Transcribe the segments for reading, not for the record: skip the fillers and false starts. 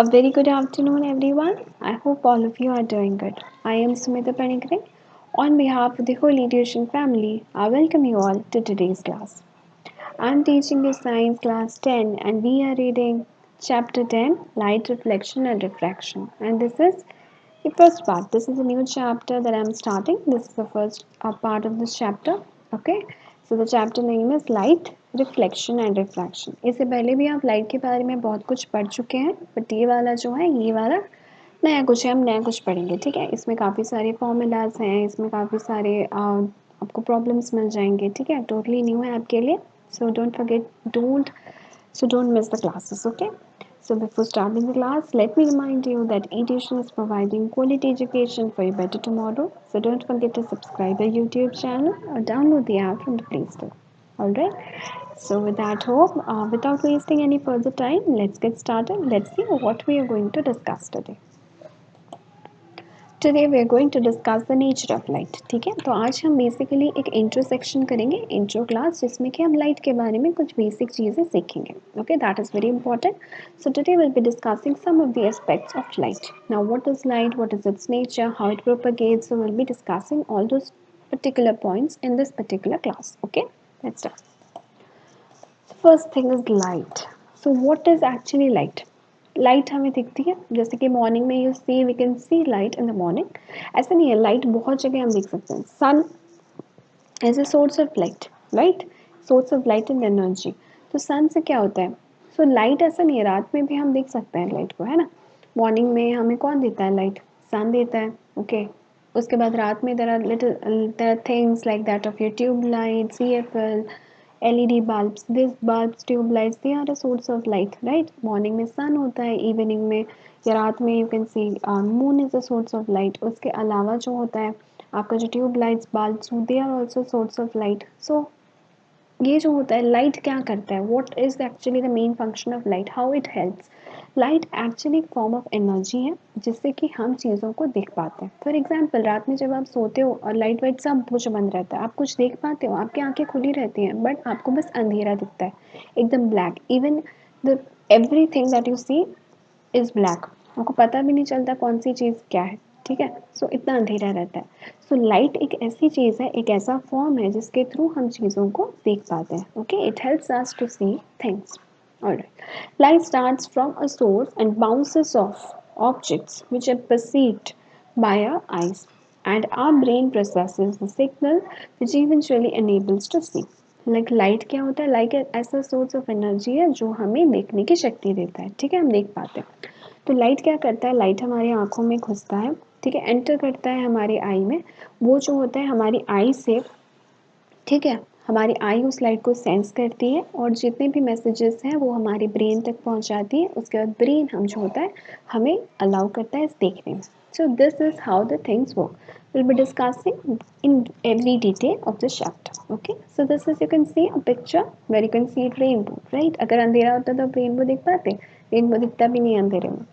A very good afternoon, everyone. I hope all of you are doing good. I am Sumita Panigre. On behalf of the whole Education family, I welcome you all to today's class. I am teaching you Science Class 10 and we are reading Chapter 10 Light Reflection and Refraction. And this is the first part. This is a new chapter that I am starting. This is the first part of this chapter. Okay. So the chapter name is Light, Reflection and Refraction. इससे पहले भी आप light के बारे में बहुत कुछ पढ़ चुके हैं, बट ये वाला जो है ये वाला नया कुछ है, हम नया कुछ पढ़ेंगे. ठीक है. इसमें काफ़ी सारे फॉर्मूलाज हैं, इसमें काफ़ी सारे आपको प्रॉब्लम्स मिल जाएंगे. ठीक है. टोटली न्यू है आपके लिए. सो don't miss the classes. Okay. So before starting the class, let me remind you that eTuition is providing quality education for a better tomorrow. So don't forget to subscribe our YouTube channel or download the app from the Play Store. Alright. So with that hope, without wasting any further time, let's get started. Let's see what we are going to discuss today. Today we are going to discuss the nature of light. ठीक है. तो आज हम basically एक intro section करेंगे, intro class, जिसमें कि हम लाइट के बारे में कुछ बेसिक चीज़ें सीखेंगे. Okay, that is very important. So today will be discussing some of the aspects of light. Now what is light, what is its nature, how it propagates. So will be discussing all those particular points in this particular class. Okay, let's start. The first thing is light. So what is actually light? Light हमें दिखती है, जैसे कि morning में you see we can see light in the morning. ऐसा नहीं है, light बहुत जगह हम देख सकते हैं. Sun as a source of light, right, source of light and energy. तो सन से क्या होता है? सो लाइट ऐसा नहीं है, रात में भी हम देख सकते हैं लाइट को, है ना. मॉर्निंग में हमें कौन देता है लाइट? सन देता है. ओके. उसके बाद रात में there are things like that of your tube light, CFL, LED bulbs. These bulbs, tube lights, they are a source of light, right? Morning में sun होता है, evening में या रात में you can see moon is a source of light. उसके अलावा जो होता है आपका जो tube lights, bulbs, they are also source of light. So ये जो होता है, लाइट क्या करता है? What is actually the main function of light, how it helps. Light actually form of energy है जिससे कि हम चीज़ों को देख पाते हैं. फॉर एग्जाम्पल, रात में जब आप सोते हो और लाइट वाइट सब कुछ बंद रहता है, आप कुछ देख पाते हो, आपकी आंखें खुली रहती हैं, बट आपको बस अंधेरा दिखता है, एकदम black. Even the every thing that you see is black. आपको पता भी नहीं चलता कौन सी चीज़ क्या है. ठीक है. सो इतना अंधेरा रहता है. सो लाइट एक ऐसी चीज़ है, एक ऐसा फॉर्म है जिसके थ्रू हम चीज़ों को देख पाते हैं. Okay, it helps us to see things. Alright. Light starts from a source and bounces off objects which are perceived by our eyes, and our brain processes the signal which eventually enables to see. Like light क्या होता है? Light ऐसा source of energy है जो हमें देखने की शक्ति देता है. ठीक है, हम देख पाते हैं. तो लाइट क्या करता है? लाइट हमारी आंखों में घुसता है. ठीक है, एंटर करता है हमारी आई में. वो जो होता है हमारी आई से, ठीक है, हमारी आई उस लाइट को सेंस करती है और जितने भी मैसेजेस हैं वो हमारे ब्रेन तक पहुंचाती है. उसके बाद ब्रेन हम जो होता है हमें अलाउ करता है इस देखने में. So this is how the things work. Will be discussing in every detail of the chapter. Okay. So this is, you can see a picture where you can see rainbow, right. अगर अंधेरा होता तो आप rainbow देख पाते? Rainbow दिखता भी नहीं है अंधेरे में.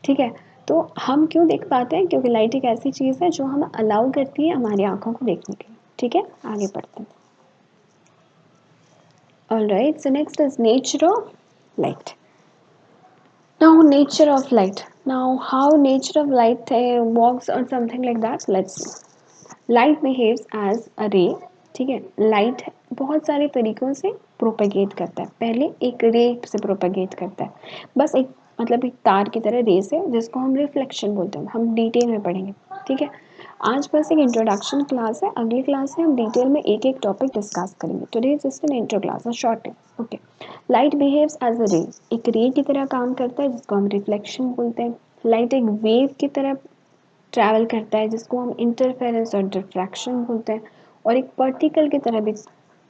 ठीक है. तो हम क्यों देख पाते हैं? क्योंकि लाइट एक ऐसी चीज़ है जो हमें अलाउ करती है हमारी आंखों को देखने के लिए. ठीक है, आगे बढ़ते हैं. Alright, so next is nature of light. Now, nature of light. Now, how nature of light works or something like that. Let's see. Light behaves as a ray. ठीक है. लाइट बहुत सारे तरीक़ों से प्रोपेगेट करता है. पहले एक रे से प्रोपेगेट करता है, बस एक मतलब एक तार की तरह रे से, जिसको हम रिफ्लेक्शन बोलते हैं. हम डिटेल में पढ़ेंगे. ठीक है. आज बस एक इंट्रोडक्शन क्लास है. अगली क्लास में हम डिटेल में एक एक टॉपिक डिस्कस करेंगे. Today is just an intro class, a short है. Okay. Light behaves as a ray. एक रे की तरह काम करता है जिसको हम रिफ्लेक्शन बोलते हैं. लाइट एक वेव की तरह ट्रैवल करता है जिसको हम इंटरफेरेंस और डिफ्रैक्शन बोलते हैं. और एक पार्टिकल की तरह भी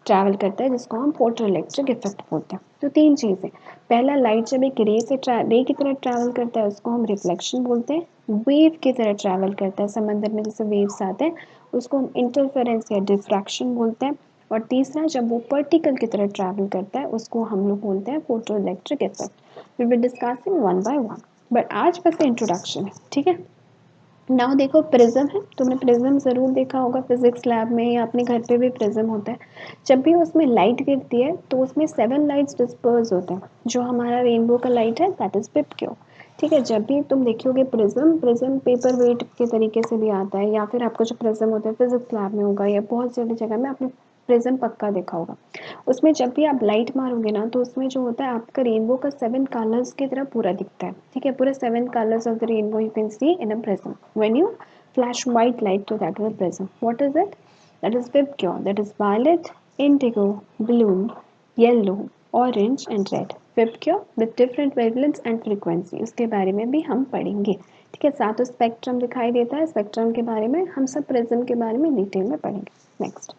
ट्रैवल करता है जिसको हम फोटो इलेक्ट्रिक इफेक्ट बोलते हैं. तो तीन चीज़ें. पहला, लाइट जब एक रे की तरह ट्रैवल करता है उसको हम रिफ्लेक्शन बोलते हैं. वेव की तरह ट्रैवल करता है, समंदर में जैसे वेव्स आते हैं, उसको हम इंटरफेरेंस या डिफ्रैक्शन बोलते हैं. और तीसरा, जब वो पार्टिकल की तरह ट्रैवल करता है उसको हम लोग बोलते हैं photo electric effect. Will be discussing one by one, but आज बस इंट्रोडक्शन है. ठीक है. नाउ देखो, प्रिज्म है. तुमने प्रिज्म ज़रूर देखा होगा फिजिक्स लैब में, या अपने घर पे भी प्रिज्म होता है. जब भी उसमें लाइट गिरती है तो उसमें 7 लाइट्स डिस्पर्स होते हैं. जो हमारा रेनबो का लाइट है दैट इज पिपक्यू. ठीक है, जब भी तुम देखोगे प्रिज्म पेपर वेट के तरीके से भी आता है, या फिर आपको जो प्रिज्म होता है फिजिक्स लैब में होगा या बहुत सारी जगह में आपने प्रिज्म पक्का देखा होगा। उसमें जब भी आप लाइट मारोगे ना तो उसमें जो होता है आपका रेनबो का 7 कलर्स की तरह पूरा दिखता है। ठीक है, पूरे 7 colours of the rainbow you can C in a prism when you flash white light to that of the prism. What is it? That is Vibgyor. That is violet, indigo, blue, yellow, orange and red. VIBGYOR with different wavelengths and frequency, उसके बारे में भी हम पढ़ेंगे। ठीक है, साथ spectrum दिखाई देता है, स्पेक्ट्रम के बारे में हम सब प्रिज्म के बारे में डिटेल में पढ़ेंगे। Next,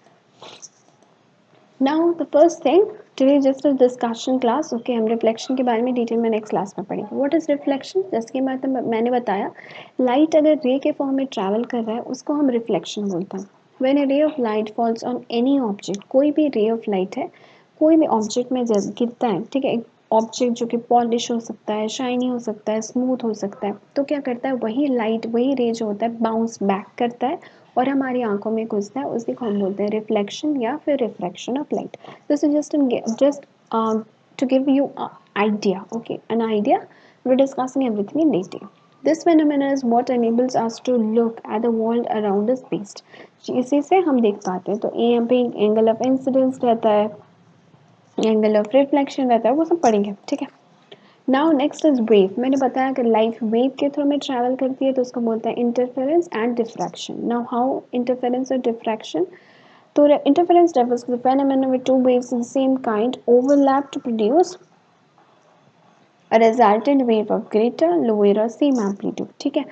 now the first thing today just a discussion class. Okay, हम रिफ्लेक्शन के बारे में डिटेल में नेक्स्ट क्लास में पढ़ेंगे। What is reflection? जैसे कि मैंने बताया, लाइट अगर रे के फॉर्म में ट्रैवल कर रहा है उसको हम रिफ्लेक्शन बोलते हैं। When a ray of light falls on any object, कोई भी रे ऑफ लाइट है कोई भी ऑब्जेक्ट में जब गिरता है, ठीक है, ऑब्जेक्ट जो कि पॉलिश हो सकता है, शाइनी हो सकता है, स्मूथ हो सकता है, तो क्या करता है वही लाइट वही रे जो होता है बाउंस बैक करता है और हमारी आंखों में घुसता है, उसी को हम बोलते हैं रिफ्लेक्शन या फिर refraction of light. This is just to give you an idea, okay, an idea. We're discussing everything in detail. This phenomenon is what enables us to look at the world around us based. इसी से हम देख पाते हैं। तो यहाँ पे angle of incidence रहता है, एंगल ऑफ रिफ्लेक्शन रहता है, वो सब पढ़ेंगे। ठीक है, नाउ नेक्स्ट इज वेव। मैंने बताया कि लाइट वेव के थ्रू में ट्रैवल करती है तो उसको बोलते हैं interference and diffraction. Now how interference और डिफ्रैक्शन? तो interference refers to the phenomenon where two waves of the same kind overlap to produce a resultant wave of greater, lower or same amplitude। ठीक है,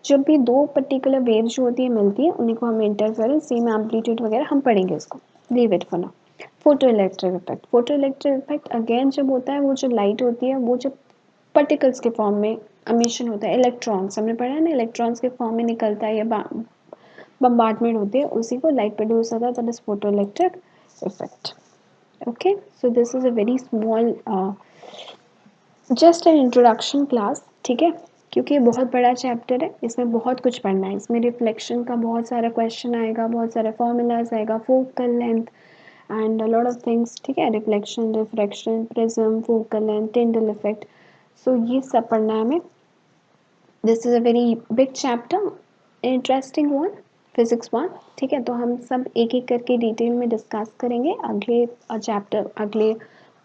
जब भी दो particular wave जो होती है मिलती है उन्हीं को हम इंटरफेरेंस, सेम एम्पलीट्यूड वगैरह हम पढ़ेंगे उसको। Leave it for now. Photo electric effect. Photo electric effect again जब होता है वो जो लाइट होती है वो जब पार्टिकल्स के फॉर्म में एमिशन होता है, इलेक्ट्रॉन्स हमने पढ़ा है ना, इलेक्ट्रॉन्स के फॉर्म में निकलता है या बम्बार्डमेंट होती है, उसी को लाइट प्रोड्यूस होता है, that is photo electric effect. Okay, so this is a very small just an introduction class. ठीक है, क्योंकि ये बहुत बड़ा चैप्टर है, इसमें बहुत कुछ पढ़ना है। इसमें रिफ्लेक्शन का बहुत सारा क्वेश्चन आएगा, बहुत सारे फॉर्मूलाज आएगा, focal length and a lot of things. ठीक है, reflection, refraction, prism, focal length, Tyndall effect, so ये सब पढ़ना है हमें। This is a very big chapter, interesting one, physics one. ठीक है, तो हम सब एक एक करके डिटेल में डिस्कस करेंगे अगले चैप्टर, अगले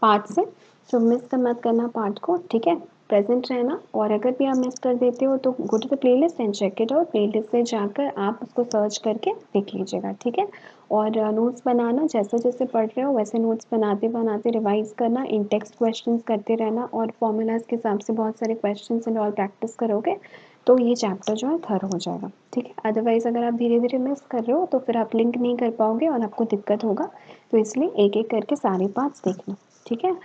पार्ट से। तो मिस मत करना पार्ट को। ठीक है, प्रेजेंट रहना, और अगर भी आप मिस कर देते हो तो go to the playlist and check it out. Playlist में जाकर आप उसको सर्च करके देख लीजिएगा। ठीक है, और नोट्स बनाना, जैसे जैसे पढ़ रहे हो वैसे नोट्स बनाते बनाते रिवाइज करना, इन टेक्स्ट क्वेश्चंस करते रहना, और फॉर्मूलाज के हिसाब से बहुत सारे क्वेश्चंस एंड ऑल प्रैक्टिस करोगे तो ये चैप्टर जो है थर हो जाएगा। ठीक है, अदरवाइज अगर आप धीरे धीरे मिस कर रहे हो तो फिर आप लिंक नहीं कर पाओगे और आपको दिक्कत होगा। तो इसलिए एक एक करके सारे पार्ट्स देख लो। ठीक है,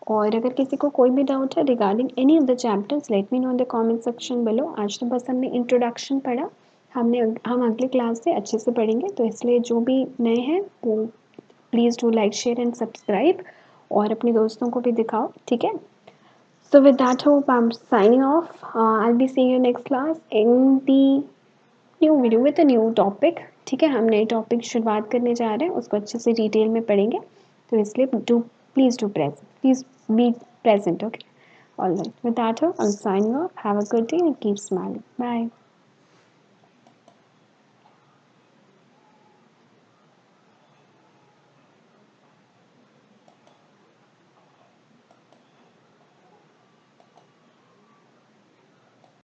और अगर किसी को कोई भी डाउट है regarding any of the chapters, let me know in the comment section below. आज तो बस हमने इंट्रोडक्शन पढ़ा, हम अगले क्लास से अच्छे से पढ़ेंगे। तो इसलिए जो भी नए हैं वो please do like, share and subscribe, और अपने दोस्तों को भी दिखाओ। ठीक है, so with that hope I'm signing off. I'll be seeing you next class in the new video with a new topic. ठीक है, हम नए टॉपिक शुरुआत करने जा रहे हैं, उसको अच्छे से डिटेल में पढ़ेंगे। तो इसलिए please be present. Okay, all right, with that I am signing off. Have a good day and keep smiling. Bye.